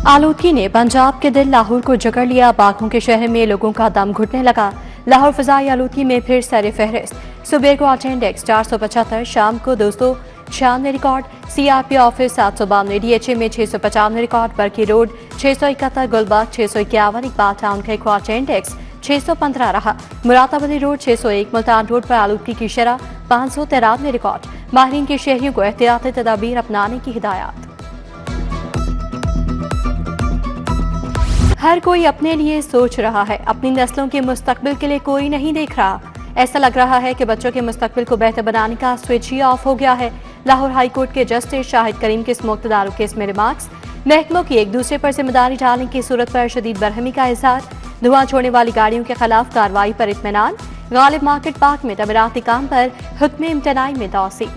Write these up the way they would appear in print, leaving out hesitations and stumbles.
आलूदगी ने पंजाब के दिल लाहौर को जकड़ लिया। बाघों के शहर में लोगों का दम घुटने लगा। लाहौर फजाई आलूदगी में फिर सर फहरिस्त। सुबह को अटेंडेक्स 475, शाम को 296 रिकॉर्ड। CRP ऑफिस 752, DHA में 655 record. Barki road 671, Gulberg 651, Iqbal town का अटेंडेक्स 615 रहा। मुरादाबादी रोड 601, मुल्तान रोड पर आलूदगी की शरह 593 रिकॉर्ड। माहिरीन के शहरियों को एहतियाती तदाबीर अपनाने की हिदायत। हर कोई अपने लिए सोच रहा है, अपनी नस्लों के मुस्तकबिल के लिए कोई नहीं देख रहा। ऐसा लग रहा है कि बच्चों के मुस्तकबिल को बेहतर बनाने का स्विच ही ऑफ हो गया है। लाहौर हाई कोर्ट के जस्टिस शाहिद करीम के स्मोकदारों केस में रिमार्क्स। महकमों की एक दूसरे पर जिम्मेदारी डालने की सूरत पर शदीद बरहमी का इजहार। धुआं छोड़ने वाली गाड़ियों के खिलाफ कार्रवाई पर इत्मीनान। गालिब मार्केट पार्क में तमीराती काम पर हुक्म इम्तनाई में तौसी।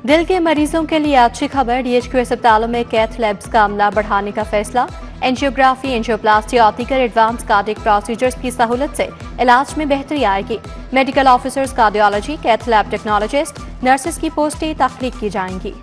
दिल के मरीजों के लिए अच्छी खबर। DHQ अस्पतालों में कैथ लैब्स का अमला बढ़ाने का फैसला। एंजियोग्राफी, एंजियोप्लास्टी और दीगर एडवांस कार्डियक प्रोसीजर्स की सहूलत से इलाज में बेहतरी आएगी। Medical officers, cardiology, cath lab technologist, nurses की पोस्टें तख्लीक की जाएंगी।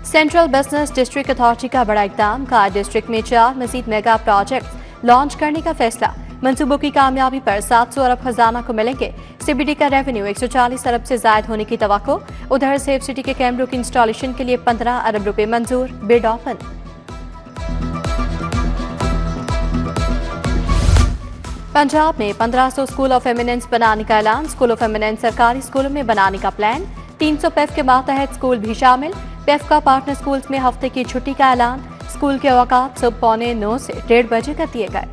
सेंट्रल बिजनेस डिस्ट्रिक्ट अथॉरिटी का बड़ा इकदाम। कार डिस्ट्रिक्ट में 4 मजीद मेगा प्रोजेक्ट लॉन्च करने का फैसला। मंसूबों की कामयाबी पर 700 अरब खजाना को मिलेंगे। CBD का रेवेन्यू 140 अरब से जायद होने की तवक्को। उधर सेफ सिटी के कैमरों की इंस्टॉलेशन के लिए 15 अरब रुपए मंजूर। Bid open. पंजाब में 1500 स्कूल ऑफ एमिनेंस बनाने का ऐलान। स्कूल ऑफ एमिनेंस सरकारी स्कूलों में बनाने का प्लान। 300 PEF के मातहत स्कूल भी शामिल। PEF का पार्टनर स्कूल्स में हफ्ते की छुट्टी का ऐलान। स्कूल के औकात सुबह 8:45 से 1:30 बजे कर दिए गए।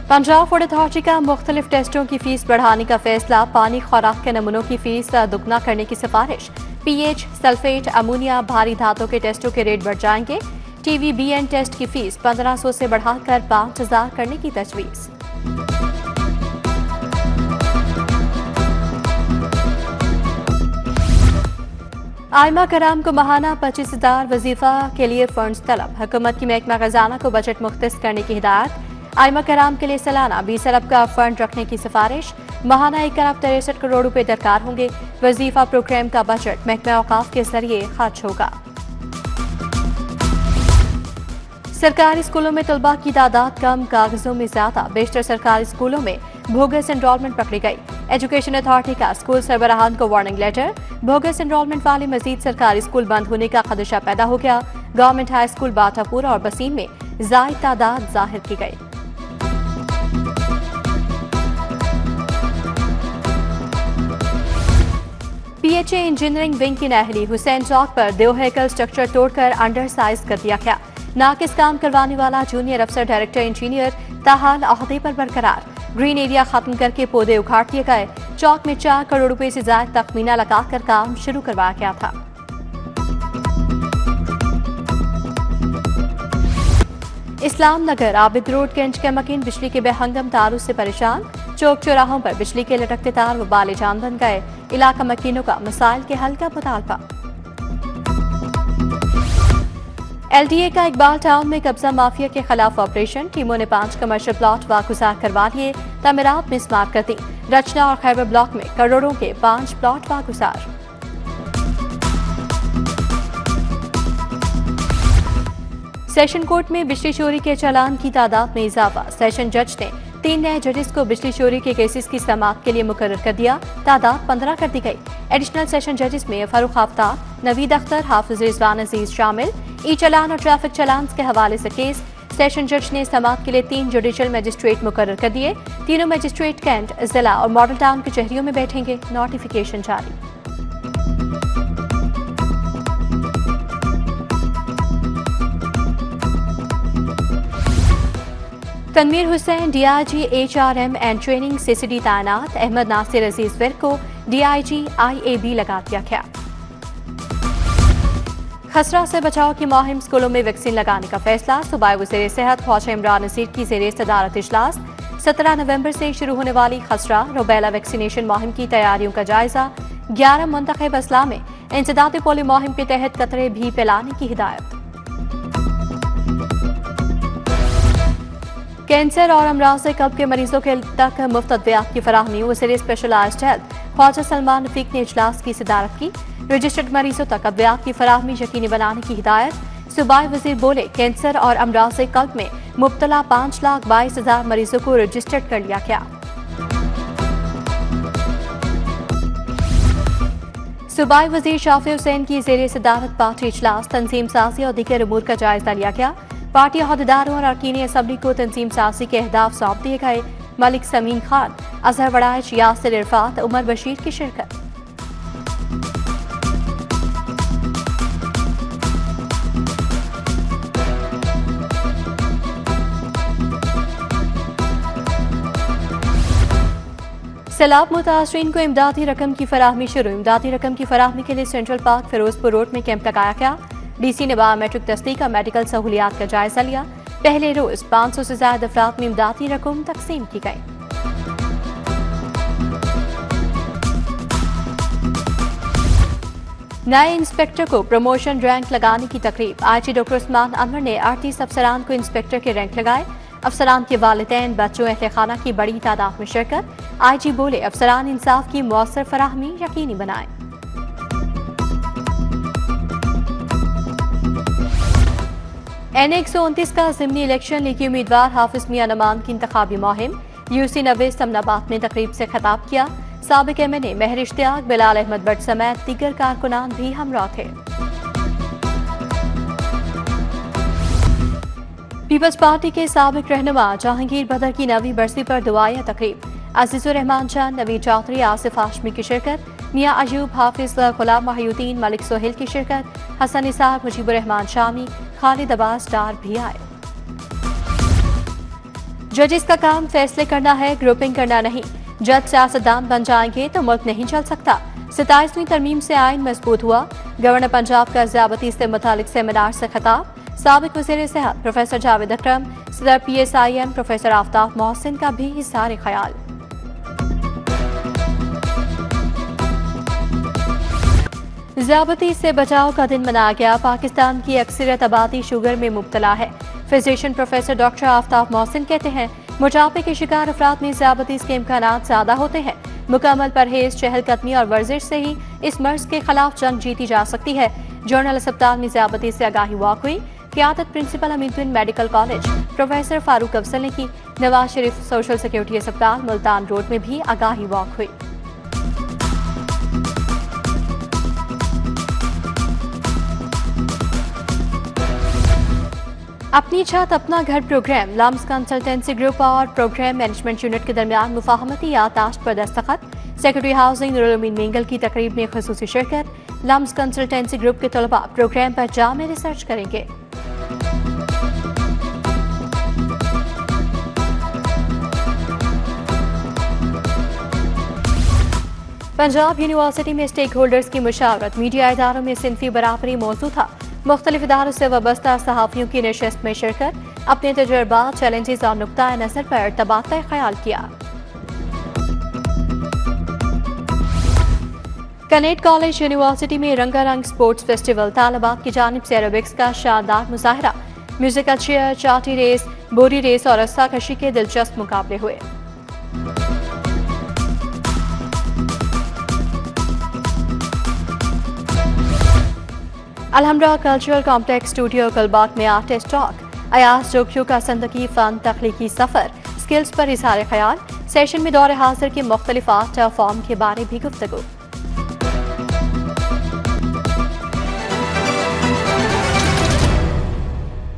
पंजाब फूड अथॉरिटी का मुख्तलिफ टेस्टों की फीस बढ़ाने का फैसला। पानी खुराक के नमूनों की फीस दुगना करने की सिफारिश। pH, सल्फेट, अमोनिया, भारी धातों के टेस्टों के रेट बढ़ जाएंगे। TVBN टेस्ट की फीस 1500 से बढ़ाकर 5000 करने की तजवीज़। आइमा कराम को माहाना 25,000 वजीफा के लिए फंड्स तलब। हुकूमत की महकमा खजाना को बजट मुख्तस करने की हिदायत। आइमा कराम के लिए सालाना 20 अरब का फंड रखने की सिफारिश। माहाना 1 अरब 63 करोड़ रुपए दरकार होंगे। वजीफा प्रोग्राम का बजट महकमा औकाफ के जरिए खर्च होगा। सरकारी स्कूलों में तलबा की तादाद कम, कागजों में ज्यादा। बेशतर सरकारी स्कूलों में बोगस एनरोलमेंट पकड़ी गई। एजुकेशन अथॉरिटी का स्कूल सरबराहान को वार्निंग लेटर। बोगस एनरोलमेंट वाले मजीद सरकारी स्कूल बंद होने का खदशा पैदा हो गया। गवर्नमेंट हाई स्कूल बाटापुर और बसीम में जायद तादाद जाहिर की गई। PHA इंजीनियरिंग विंग की नहली हुसैन चौक पर 2 हेकल स्ट्रक्चर तोड़कर अंडर साइज कर दिया गया। नाकिस काम करवाने वाला जूनियर अफसर डायरेक्टर इंजीनियर ताहाल अहदे पर बरकरार। ग्रीन एरिया खत्म करके पौधे उखाड़ दिए गए। चौक में 4 करोड़ रुपए से ज्यादा तखमीना लगाकर काम शुरू करवाया गया था। इस्लाम नगर आबिद रोड के अंचकमकीन बिजली के बेहंगम तारों से परेशान। चौक चौराहों पर बिजली के लटकते तार वबाले जान बन गए। इलाका मकीनों का मसाइल के हल का मुतालबा। LDA का इकबाल टाउन में कब्जा माफिया के खिलाफ ऑपरेशन। टीमों ने 5 कमर्शियल प्लॉट वागुजार करवा लिए। तमीरात में स्मार्ट कर दी। रचना और खैबर ब्लॉक में करोड़ों के 5 प्लॉट वागुजार। सेशन कोर्ट में बिजली चोरी के चालान की तादाद में इजाफा। सेशन जज ने 3 नए जजेस को बिजली चोरी के केसेस की समाअत के लिए मुकर्रर कर दिया। तादाद 15 कर दी गई। एडिशनल सेशन जजेस में फारूक आफ्ताब, नवीद अख्तर, हाफिज रिजवान अजीज शामिल। चालान और ट्रैफिक चालान के हवाले से केस। सेशन जज ने समाअत के लिए 3 जुडिशल मजिस्ट्रेट मुकर्रर कर दिए। तीनों मजिस्ट्रेट कैंट, जिला और मॉडल टाउन के शहरियों में बैठेंगे। नोटिफिकेशन जारी। Tanveer Hussain DIG HRM and training CCD तैनात। अहमद नासिर अजीज विर को DIG IAB लगा दिया गया। खसरा से बचाव की मुहिम। स्कूलों में वैक्सीन लगाने का फैसला। सूबाई वज़ीर सेहत ख्वाजा इमरान नज़ीर की ज़ेरे सदारत इजलास। 17 नवंबर से शुरू होने वाली खसरा रूबेला वैक्सीनेशन मुहिम की तैयारियों का जायजा। 11 मुंतखब अजला में इंसदादी पोलियो मुहिम के तहत कतरे भी पिलाने की हिदायत। कैंसर और अमराज कल्ब के मरीजों के तक मुफ्त अद्वियात की फराहमी वज़ीर स्पेशलाइज्ड हेल्थ ख्वाजा सलमान रफीक ने इजलास की सदारत की। रजिस्टर्ड मरीजों तक अद्वियात की फराहमी यकीनी बनाने की हिदायत। सूबाई वजीर बोले, कैंसर और अमराज कल्ब में मुब्तला 5,22,000 मरीजों को रजिस्टर्ड कर लिया गया। सूबाई वजीर शाफी हुसैन की ज़ेरे सदारत पार्टी इजलास तंजीम साजी और दीगर उमूर का जायजा लिया गया। पार्टी अहदेदारों और अरकान असम्बली को तंजीम साजी के अहदाफ सौंप दिए गए। मलिक समीन खान, अजहर वड़ाइच, यासिर इरफात, उमर बशीर की शिरकत। सैलाब मुतासरीन को इमदादी रकम की फराहमी शुरू। इमदादी रकम की फराहमी के लिए सेंट्रल पार्क फिरोजपुर रोड में कैंप लगाया गया। डीसी ने बायोमेट्रिक तस्दीक का मेडिकल सहूलियात का जायजा लिया। पहले रोज 500 से ज्यादा अफराद में इमदादी रकम तकसीम की गई। नए इंस्पेक्टर को प्रमोशन रैंक लगाने की तकरीब। आईजी डॉक्टर उस्मान अनवर ने 38 अफसरान को इंस्पेक्टर के रैंक लगाए। अफसरान के वालिदैन, बच्चों, अहले खाना की बड़ी तादाद में शिरकत। आईजी बोले, अफसरान इंसाफ की मौसर फराहमी यकीनी बनाए। NA-129 का ज़िमनी इलेक्शन लीगी उम्मीदवार हाफिज मियां नमान की इंतखाबी मुहिम। यूसी नवेज़ तमनाबाद में तकरीब से खिताब किया। साबिक MNA महर इश्तियाक, बिलाल अहमद भट्ट समेत दीगर कारकुनान भी हमरा थे। पीपल्स पार्टी के साबिक रहनुमा जहांगीर बदर की 9वीं बरसी पर दुआया तकरीब। अजीजुर रहमान चांद, नवीद चौधरी, आसिफ हाशमी की शिरकत। मियां अयूब, हाफिज गुलाम माहिउद्दीन, मलिक सोहेल की शिरकत। हसन निसार, मुजीबुर रहमान शामी, खालिद अब्बास डार भी आए। जजिस का काम फैसले करना है, ग्रुपिंग करना नहीं। जज सियासतदान बन जाएंगे तो मुल्क नहीं चल सकता। 27वीं तरमीम से आइन मजबूत हुआ। गवर्नर पंजाब का ज़ियाबती से मुतालिक सेमिनार से खिताब। साबिक वज़ीर सेहत प्रोफेसर जावेद अकरम, सदर PSIM प्रोफेसर आफ्ताब मोहसिन का भी इज़हार ख्याल। ज़ियाबती से बचाव का दिन मनाया गया। पाकिस्तान की अक्सरियत आबादी शुगर में मुब्तला है। Physician professor doctor Aftab Mohsin कहते हैं, मोटापे के शिकार अफराद में ज़ियाबती के इम्कानात ज़्यादा होते हैं। मुकम्मल परहेज, चहलकदमी और वर्जिश से ही इस मर्ज के खिलाफ जंग जीती जा सकती है। जर्नल अस्पताल में ज़ियाबती से आगाही वॉक हुई। क़ियादत principal Aminuddin medical college professor Farooq Afzal ने की। नवाज शरीफ सोशल सिक्योरिटी अस्पताल मुल्तान रोड में भी आगाही वॉक हुई। अपनी छत अपना घर प्रोग्राम। लम्स कंसल्टेंसी ग्रुप और प्रोग्राम मैनेजमेंट यूनिट के दरमियान मुफाहमती यादाश्त पर दस्तखत। सेक्रेटरी हाउसिंग नूरुल अमीन मेंगल की तकरीब में खुसूसी शिरकत। लम्स कंसल्टेंसी ग्रुप के तलबा प्रोग्राम पर जामे रिसर्च करेंगे। पंजाब यूनिवर्सिटी में स्टेक होल्डर्स की मुशावरत। मीडिया इदारों में सिनफी बराबरी मौजूद था। मुख्तलिफ इदारों से वाबस्ता सहाफ़ियों की नशस्त में शिरकत। अपने तजुर्बात, चैलेंजेस और नुक्ता नज़र पर तबादला ख्याल किया। कनेट कॉलेज यूनिवर्सिटी में रंगारंग स्पोर्ट्स फेस्टिवल। तालिबात की जानिब से एरोबिक्स का शानदार मुजाहरा। म्यूजिकल चेयर, चाटी रेस, बोरी रेस और रस्सा कशी के दिलचस्प मुकाबले हुए। Alhamra cultural complex studio Kalbag में आर्टिस्ट टॉक। अयाज जोखियों का संदगी फन तख्लीकी सफर, स्किल्स पर इज़हार ख्याल। सेशन में दौरे हाजिर के मुख्तलिफ आर्ट फॉर्म के बारे भी गुफ्तगू।